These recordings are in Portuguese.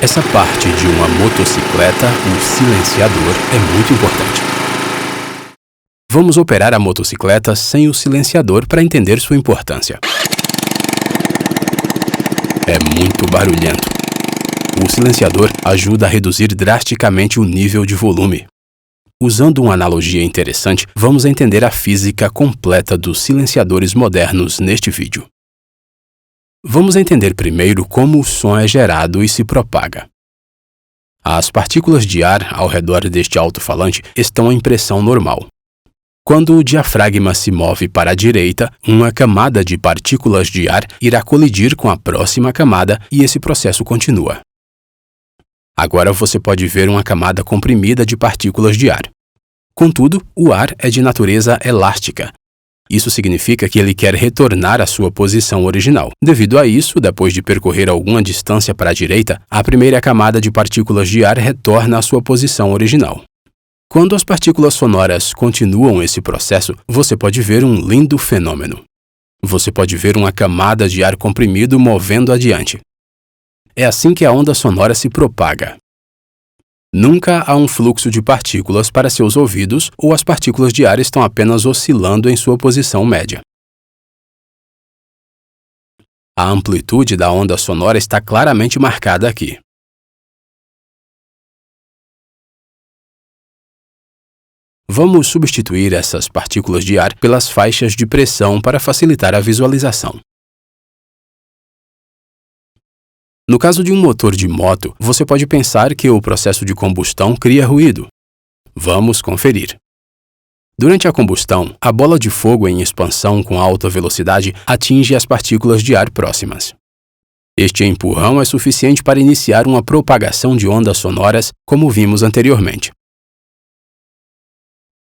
Essa parte de uma motocicleta, o silenciador, é muito importante. Vamos operar a motocicleta sem o silenciador para entender sua importância. É muito barulhento. O silenciador ajuda a reduzir drasticamente o nível de volume. Usando uma analogia interessante, vamos entender a física completa dos silenciadores modernos neste vídeo. Vamos entender primeiro como o som é gerado e se propaga. As partículas de ar ao redor deste alto-falante estão em pressão normal. Quando o diafragma se move para a direita, uma camada de partículas de ar irá colidir com a próxima camada e esse processo continua. Agora você pode ver uma camada comprimida de partículas de ar. Contudo, o ar é de natureza elástica. Isso significa que ele quer retornar à sua posição original. Devido a isso, depois de percorrer alguma distância para a direita, a primeira camada de partículas de ar retorna à sua posição original. Quando as partículas sonoras continuam esse processo, você pode ver um lindo fenômeno. Você pode ver uma camada de ar comprimido movendo adiante. É assim que a onda sonora se propaga. Nunca há um fluxo de partículas para seus ouvidos ou as partículas de ar estão apenas oscilando em sua posição média. A amplitude da onda sonora está claramente marcada aqui. Vamos substituir essas partículas de ar pelas faixas de pressão para facilitar a visualização. No caso de um motor de moto, você pode pensar que o processo de combustão cria ruído. Vamos conferir. Durante a combustão, a bola de fogo em expansão com alta velocidade atinge as partículas de ar próximas. Este empurrão é suficiente para iniciar uma propagação de ondas sonoras, como vimos anteriormente.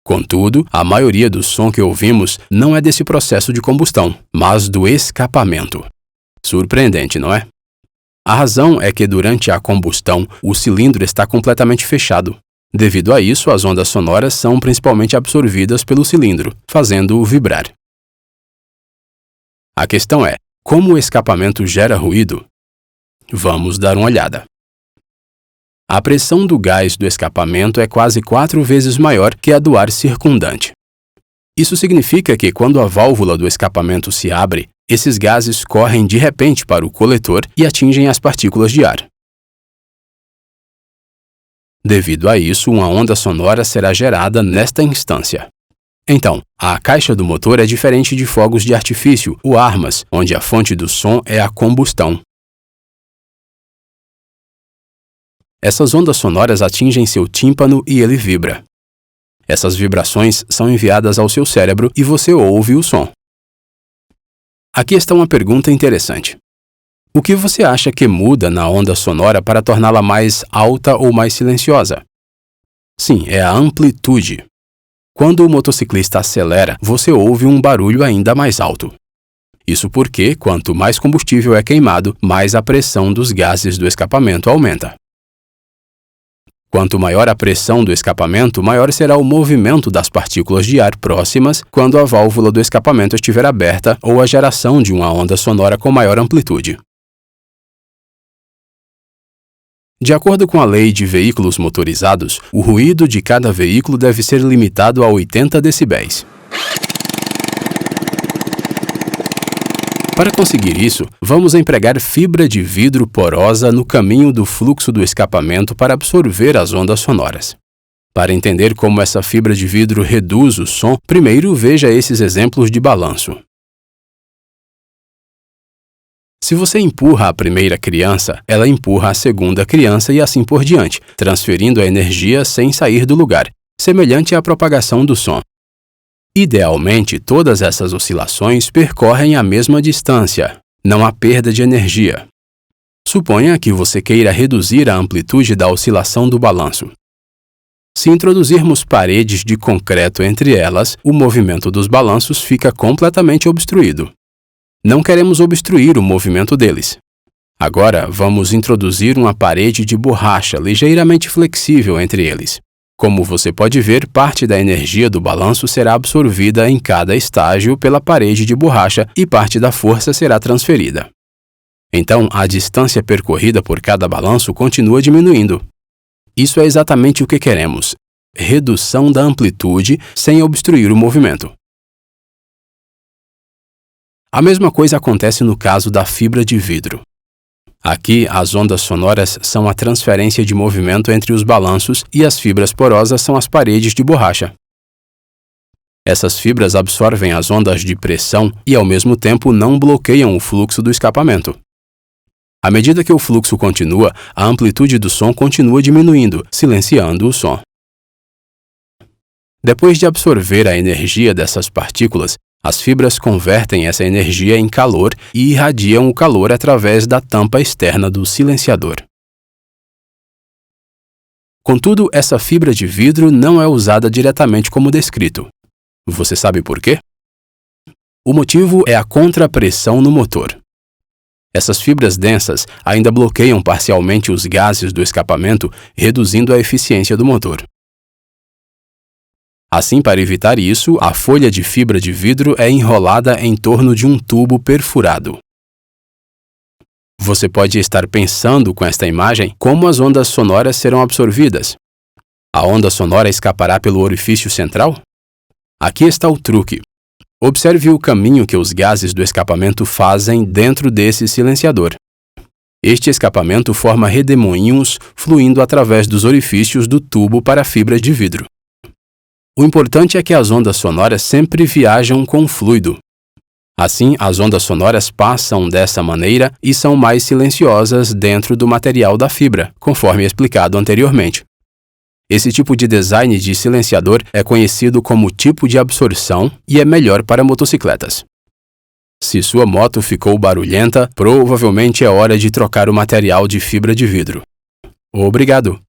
Contudo, a maioria do som que ouvimos não é desse processo de combustão, mas do escapamento. Surpreendente, não é? A razão é que durante a combustão, o cilindro está completamente fechado. Devido a isso, as ondas sonoras são principalmente absorvidas pelo cilindro, fazendo-o vibrar. A questão é, como o escapamento gera ruído? Vamos dar uma olhada. A pressão do gás do escapamento é quase 4 vezes maior que a do ar circundante. Isso significa que quando a válvula do escapamento se abre, esses gases correm de repente para o coletor e atingem as partículas de ar. Devido a isso, uma onda sonora será gerada nesta instância. Então, a caixa do motor é diferente de fogos de artifício ou armas, onde a fonte do som é a combustão. Essas ondas sonoras atingem seu tímpano e ele vibra. Essas vibrações são enviadas ao seu cérebro e você ouve o som. Aqui está uma pergunta interessante. O que você acha que muda na onda sonora para torná-la mais alta ou mais silenciosa? Sim, é a amplitude. Quando o motociclista acelera, você ouve um barulho ainda mais alto. Isso porque, quanto mais combustível é queimado, mais a pressão dos gases do escapamento aumenta. Quanto maior a pressão do escapamento, maior será o movimento das partículas de ar próximas quando a válvula do escapamento estiver aberta ou a geração de uma onda sonora com maior amplitude. De acordo com a lei de veículos motorizados, o ruído de cada veículo deve ser limitado a 80 decibéis. Para conseguir isso, vamos empregar fibra de vidro porosa no caminho do fluxo do escapamento para absorver as ondas sonoras. Para entender como essa fibra de vidro reduz o som, primeiro veja esses exemplos de balanço. Se você empurra a primeira criança, ela empurra a segunda criança e assim por diante, transferindo a energia sem sair do lugar, semelhante à propagação do som. Idealmente, todas essas oscilações percorrem a mesma distância. Não há perda de energia. Suponha que você queira reduzir a amplitude da oscilação do balanço. Se introduzirmos paredes de concreto entre elas, o movimento dos balanços fica completamente obstruído. Não queremos obstruir o movimento deles. Agora, vamos introduzir uma parede de borracha ligeiramente flexível entre eles. Como você pode ver, parte da energia do balanço será absorvida em cada estágio pela parede de borracha e parte da força será transferida. Então, a distância percorrida por cada balanço continua diminuindo. Isso é exatamente o que queremos: redução da amplitude sem obstruir o movimento. A mesma coisa acontece no caso da fibra de vidro. Aqui, as ondas sonoras são a transferência de movimento entre os balanços e as fibras porosas são as paredes de borracha. Essas fibras absorvem as ondas de pressão e, ao mesmo tempo, não bloqueiam o fluxo do escapamento. À medida que o fluxo continua, a amplitude do som continua diminuindo, silenciando o som. Depois de absorver a energia dessas partículas, as fibras convertem essa energia em calor e irradiam o calor através da tampa externa do silenciador. Contudo, essa fibra de vidro não é usada diretamente como descrito. Você sabe por quê? O motivo é a contrapressão no motor. Essas fibras densas ainda bloqueiam parcialmente os gases do escapamento, reduzindo a eficiência do motor. Assim, para evitar isso, a folha de fibra de vidro é enrolada em torno de um tubo perfurado. Você pode estar pensando com esta imagem como as ondas sonoras serão absorvidas. A onda sonora escapará pelo orifício central? Aqui está o truque. Observe o caminho que os gases do escapamento fazem dentro desse silenciador. Este escapamento forma redemoinhos fluindo através dos orifícios do tubo para a fibra de vidro. O importante é que as ondas sonoras sempre viajam com fluido. Assim, as ondas sonoras passam dessa maneira e são mais silenciosas dentro do material da fibra, conforme explicado anteriormente. Esse tipo de design de silenciador é conhecido como tipo de absorção e é melhor para motocicletas. Se sua moto ficou barulhenta, provavelmente é hora de trocar o material de fibra de vidro. Obrigado!